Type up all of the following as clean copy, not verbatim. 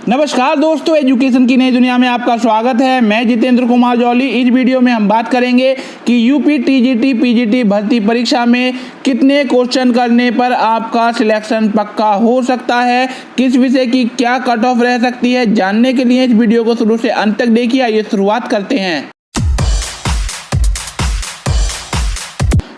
नमस्कार दोस्तों, एजुकेशन की नई दुनिया में आपका स्वागत है। मैं जितेंद्र कुमार जौली। इस वीडियो में हम बात करेंगे कि यूपी टीजीटी पीजीटी भर्ती परीक्षा में कितने क्वेश्चन करने पर आपका सिलेक्शन पक्का हो सकता है, किस विषय की क्या कट ऑफ रह सकती है। जानने के लिए इस वीडियो को शुरू से अंत तक देखिए। आइए शुरुआत करते हैं।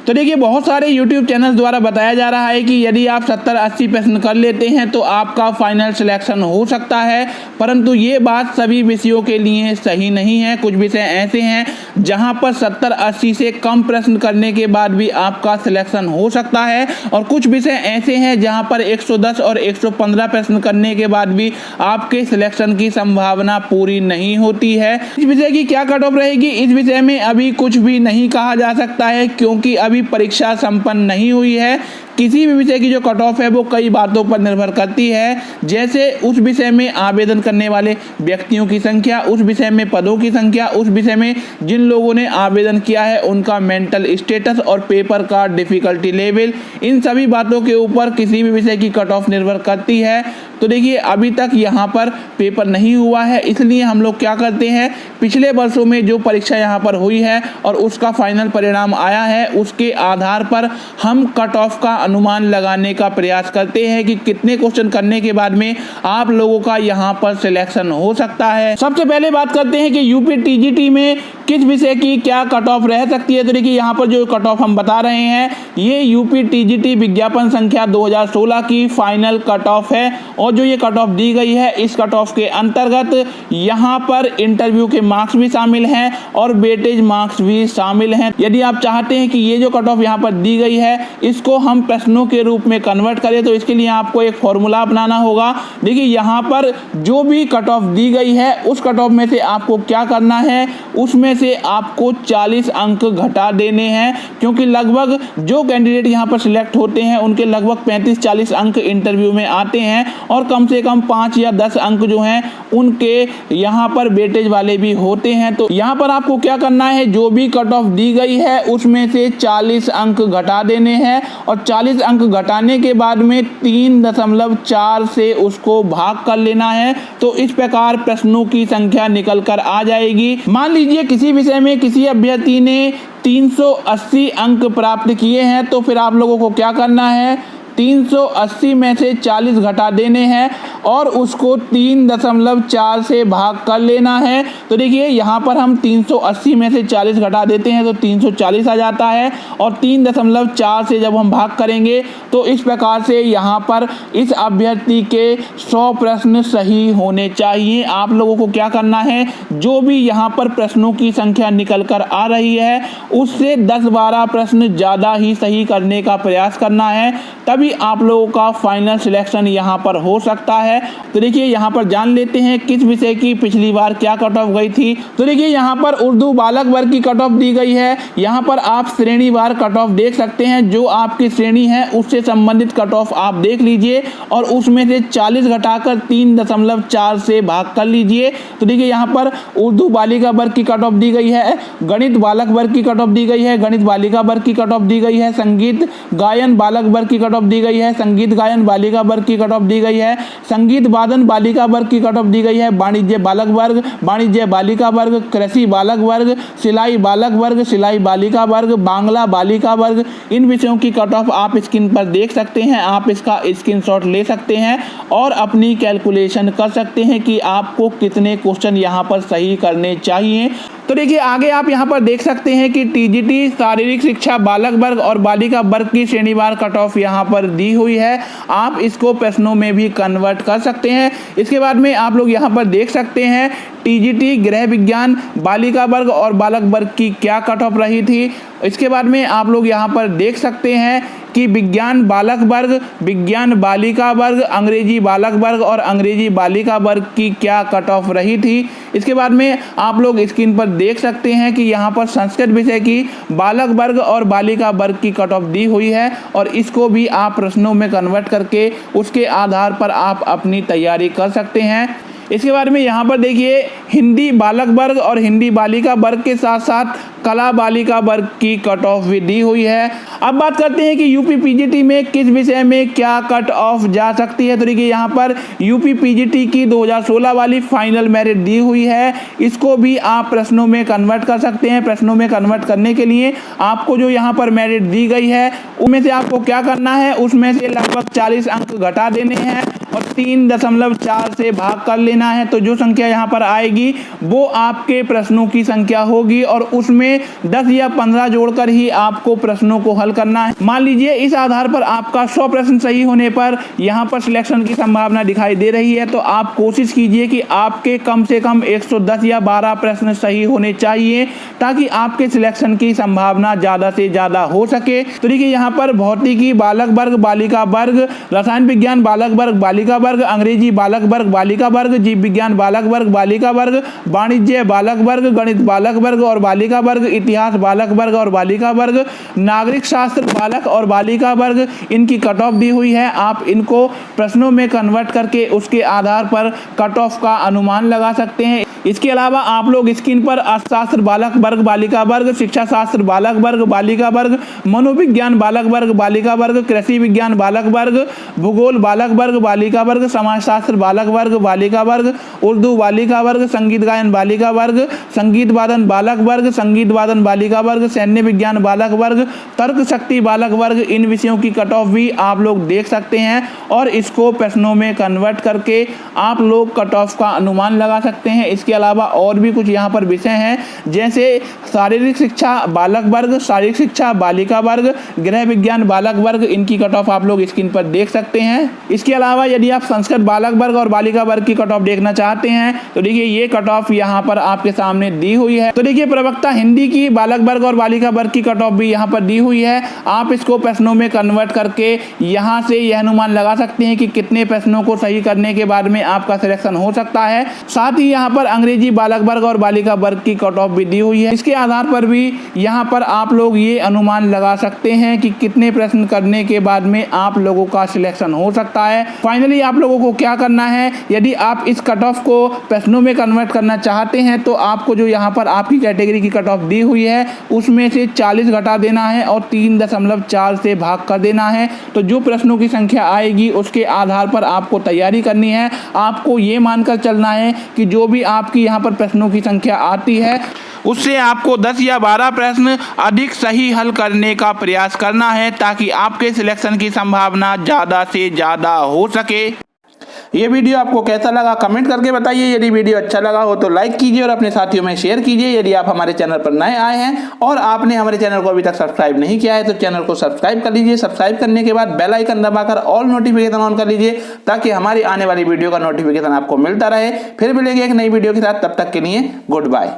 तो देखिए, बहुत सारे YouTube चैनल द्वारा बताया जा रहा है कि यदि आप 70-80 प्रश्न कर लेते हैं तो आपका फाइनल सिलेक्शन हो सकता है, परंतु ये बात सभी विषयों के लिए सही नहीं है। कुछ विषय ऐसे हैं जहां पर 70-80 से कम प्रश्न करने के बाद भी आपका सिलेक्शन हो सकता है, और कुछ विषय ऐसे हैं जहां पर 110 और 115 प्रश्न करने के बाद भी आपके सिलेक्शन की संभावना पूरी नहीं होती है। इस विषय की क्या कट ऑफ रहेगी, इस विषय में अभी कुछ भी नहीं कहा जा सकता है, क्योंकि अभी परीक्षा संपन्न नहीं हुई है। किसी भी विषय की जो कट ऑफ है वो कई बातों पर निर्भर करती है, जैसे उस विषय में आवेदन करने वाले व्यक्तियों की संख्या, उस विषय में पदों की संख्या, उस विषय में जिन लोगों ने आवेदन किया है उनका मेंटल स्टेटस और पेपर का डिफिकल्टी लेवल। इन सभी बातों के ऊपर किसी भी विषय की कट ऑफ निर्भर करती है। तो देखिए, अभी तक यहाँ पर पेपर नहीं हुआ है, इसलिए हम लोग क्या करते हैं, पिछले वर्षों में जो परीक्षा यहाँ पर हुई है और उसका फाइनल परिणाम आया है, उसके आधार पर हम कट ऑफ का अनुमान लगाने का प्रयास करते हैं कि कितने क्वेश्चन करने के बाद में आप लोगों का यहाँ पर सिलेक्शन हो सकता है। सबसे पहले बात करते हैं कि यूपी टीजीटी में किस विषय की क्या कट ऑफ रह सकती है। तो देखिए, यहाँ पर जो कट ऑफ हम बता रहे हैं, ये यूपी टीजीटी विज्ञापन संख्या 2016 की फाइनल कट ऑफ है, और जो ये कट ऑफ दी गई है, इस कट ऑफ के अंतर्गत यहाँ पर इंटरव्यू के मार्क्स भी शामिल हैं और वेटेज मार्क्स भी शामिल हैं। यदि आप चाहते हैं कि ये जो कट ऑफ यहाँ पर दी गई है इसको हम प्रश्नों के रूप में कन्वर्ट करें, तो इसके लिए आपको एक फॉर्मूला अपनाना होगा। देखिए, यहाँ पर जो भी कट ऑफ दी गई है उस कट ऑफ में से आपको क्या करना है, उसमें से आपको 40 अंक घटा देने हैं, क्योंकि लगभग जो कैंडिडेट यहाँ पर सिलेक्ट होते हैं उनके लगभग 35-40 अंक इंटरव्यू में आते हैं, और कम से कम 5 या 10 अंक जो हैं उनके यहाँ पर वेटेज वाले भी होते हैं। तो यहाँ पर आपको क्या करना है, जो भी कट ऑफ दी गई है उसमें से 40 अंक घटा देने हैं, और 40 अंक घटाने के बाद में 3.4 से उसको भाग कर लेना है। तो इस प्रकार प्रश्नों की संख्या निकल कर आ जाएगी। मान लीजिए किसी विषय में किसी अभ्यर्थी ने 380 अंक प्राप्त किए हैं, तो फिर आप लोगों को क्या करना है, 380 में से 40 घटा देने हैं और उसको 3.4 से भाग कर लेना है। तो देखिए, यहाँ पर हम 380 में से 40 घटा देते हैं तो 340 आ जाता है, और 3.4 से जब हम भाग करेंगे तो इस प्रकार से यहाँ पर इस अभ्यर्थी के 100 प्रश्न सही होने चाहिए। आप लोगों को क्या करना है, जो भी यहाँ पर प्रश्नों की संख्या निकल कर आ रही है उससे 10-12 प्रश्न ज़्यादा ही सही करने का प्रयास करना है, तभी आप लोगों का फाइनल सिलेक्शन यहाँ पर हो सकता है। तो देखिए, यहाँ पर जान लेते हैं किस विषय की पिछली बार क्या कट ऑफ गई थी। तो देखिए, यहाँ पर उर्दू बालक वर्ग की कट ऑफ दी गई है। यहाँ पर आप श्रेणीवार कट ऑफ देख सकते हैं, जो आपकी श्रेणी है उससे संबंधित कट ऑफ आप देख लीजिए, और उसमें से 40 घटाकर 3.4 से भाग कर लीजिए। तो देखिए, यहाँ पर उर्दू बालिका वर्ग की कट ऑफ दी गई है, गणित बालक वर्ग की कट ऑफ दी गई है, गणित बालिका वर्ग की कट ऑफ दी गई है, संगीत गायन बालक वर्ग की कट ऑफ दी गई है, संगीत गायन बालिका वर्ग की कट ऑफ दी गई है, संगीत वादन बालिका वर्ग की कट ऑफ दी गई है, वाणिज्य बालक वर्ग, वाणिज्य बालिका वर्ग, कृषि बालक वर्ग, सिलाई बालक वर्ग, सिलाई बालिका वर्ग, बांग्ला बालिका वर्ग। इन विषयों की कट ऑफ आप स्क्रीन पर देख सकते हैं। आप इसका स्क्रीनशॉट ले सकते हैं और अपनी कैलकुलेशन कर सकते हैं कि आपको कितने क्वेश्चन यहाँ पर सही करने चाहिए। तो देखिए, आगे आप यहाँ पर देख सकते हैं कि टीजीटी शारीरिक शिक्षा बालक वर्ग और बालिका वर्ग की श्रेणीवार कट ऑफ यहाँ पर दी हुई है। आप इसको प्रश्नों में भी कन्वर्ट कर सकते हैं। इसके बाद में आप लोग यहाँ पर देख सकते हैं टीजीटी गृह विज्ञान बालिका वर्ग और बालक वर्ग की क्या कट ऑफ रही थी। इसके बाद में आप लोग यहाँ पर देख सकते हैं कि विज्ञान बालक वर्ग, विज्ञान बालिका वर्ग, अंग्रेजी बालक वर्ग और अंग्रेजी बालिका वर्ग की क्या कट ऑफ रही थी। इसके बाद में आप लोग स्क्रीन पर देख सकते हैं कि यहाँ पर संस्कृत विषय की बालक वर्ग और बालिका वर्ग की कट ऑफ दी हुई है, और इसको भी आप प्रश्नों में कन्वर्ट करके उसके आधार पर आप अपनी तैयारी कर सकते हैं। इसके बारे में यहाँ पर देखिए हिंदी बालक वर्ग और हिंदी बालिका वर्ग के साथ साथ कला बालिका वर्ग की कट ऑफ भी दी हुई है। अब बात करते हैं कि यूपी पीजीटी में किस विषय में क्या कट ऑफ जा सकती है। तो देखिए यहाँ पर यूपी पीजीटी की 2016 वाली फाइनल मेरिट दी हुई है, इसको भी आप प्रश्नों में कन्वर्ट कर सकते हैं। प्रश्नों में कन्वर्ट करने के लिए आपको जो यहाँ पर मेरिट दी गई है उनमें से आपको क्या करना है, उसमें से लगभग 40 अंक घटा देने हैं और 3.4 से भाग कर लेना है। तो जो संख्या यहाँ पर आएगी वो आपके प्रश्नों की संख्या होगी और उसमें 10 या 15 जोड़कर ही आपको प्रश्नों को हल करना है। मान लीजिए इस आधार पर आपका 100 प्रश्न सही होने पर यहाँ पर सिलेक्शन की संभावना दिखाई दे रही है, तो आप कोशिश कीजिए कि आपके कम से कम 110 या 12 प्रश्न सही होने चाहिए ताकि आपके सिलेक्शन की संभावना ज़्यादा से ज़्यादा हो सके। तो देखिए यहाँ पर भौतिकी बालक वर्ग बालिका वर्ग, रसायन विज्ञान बालक वर्ग बालिका वर्ग, अंग्रेजी बालक वर्ग बालिका वर्ग, जीव विज्ञान बालक वर्ग बालिका वर्ग, वाणिज्य बालक वर्ग, गणित बालक वर्ग और बालिका वर्ग, इतिहास बालक वर्ग और बालिका वर्ग, नागरिक शास्त्र बालक और बालिका वर्ग, इनकी कट ऑफ दी हुई है। आप इनको प्रश्नों में कन्वर्ट करके उसके आधार पर कट ऑफ का अनुमान लगा सकते हैं। इसके अलावा आप लोग स्क्रीन पर अर्थशास्त्र बालक वर्ग बालिका वर्ग, शिक्षा शास्त्र बालक वर्ग बालिका वर्ग, मनोविज्ञान बालक वर्ग बालिका वर्ग, कृषि विज्ञान बालक वर्ग, भूगोल बालक वर्ग बालिका वर्ग, समाजशास्त्र बालक वर्ग बालिका वर्ग, उर्दू बालिका वर्ग, संगीत गायन बालिका वर्ग, संगीत वादन बालक वर्ग, संगीत वादन बालिका वर्ग, सैन्य विज्ञान बालक वर्ग, तर्क शक्ति बालक वर्ग, इन विषयों की कट ऑफ भी आप लोग देख सकते हैं और इसको प्रश्नों में कन्वर्ट करके आप लोग कट ऑफ का अनुमान लगा सकते हैं। इसके अलावा और भी कुछ यहाँ पर विषय हैं जैसे शारीरिक शिक्षा बालक वर्ग, शारीरिक शिक्षा बालिका वर्ग, गृह विज्ञान बालक वर्ग, इनकी कट ऑफ आप लोग स्क्रीन पर देख सकते हैं। इसके अलावा यदि आप संस्कृत बालक वर्ग और बालिका वर्ग की कट ऑफ देखना चाहते हैं तो देखिए ये कट ऑफ यहाँ पर आपके सामने दी हुई है। तो देखिए प्रवक्ता हिंदी की बालक वर्ग और बालिका वर्ग की कट ऑफ भी यहाँ पर दी हुई है। आप इसको प्रश्नों में कन्वर्ट करके यहाँ से यह अनुमान लगा सकते हैं कि कितने प्रश्नों को सही करने के बाद में आपका सिलेक्शन हो सकता है। साथ ही यहाँ पर अंग्रेजी बालक वर्ग और बालिका वर्ग की कट ऑफ भी दी हुई है। इसके आधार पर भी यहाँ पर आप लोग ये अनुमान लगा सकते हैं कि कितने प्रश्न करने के बाद में आप लोगों का सिलेक्शन हो सकता है। फाइनली आप लोगों को क्या करना है, यदि आप इस कट ऑफ को प्रश्नों में कन्वर्ट करना चाहते हैं तो आपको जो यहाँ पर आपकी कैटेगरी की कट ऑफ दी हुई है उसमें से 40 घटा देना है और 3.4 से भाग कर देना है। तो जो प्रश्नों की संख्या आएगी उसके आधार पर आपको तैयारी करनी है। आपको ये मानकर चलना है कि जो भी आपकी यहाँ पर प्रश्नों की संख्या आती है उससे आपको 10 या 12 प्रश्न अधिक सही हल करने का प्रयास करना है ताकि आपके सिलेक्शन की संभावना ज़्यादा से ज़्यादा हो सके। ये वीडियो आपको कैसा लगा कमेंट करके बताइए। यदि वीडियो अच्छा लगा हो तो लाइक कीजिए और अपने साथियों में शेयर कीजिए। यदि आप हमारे चैनल पर नए आए हैं और आपने हमारे चैनल को अभी तक सब्सक्राइब नहीं किया है तो चैनल को सब्सक्राइब कर लीजिए। सब्सक्राइब करने के बाद बेल आइकन दबाकर ऑल नोटिफिकेशन ऑन कर लीजिए ताकि हमारी आने वाली वीडियो का नोटिफिकेशन आपको मिलता रहे। फिर मिलेंगे एक नई वीडियो के साथ, तब तक के लिए गुड बाय।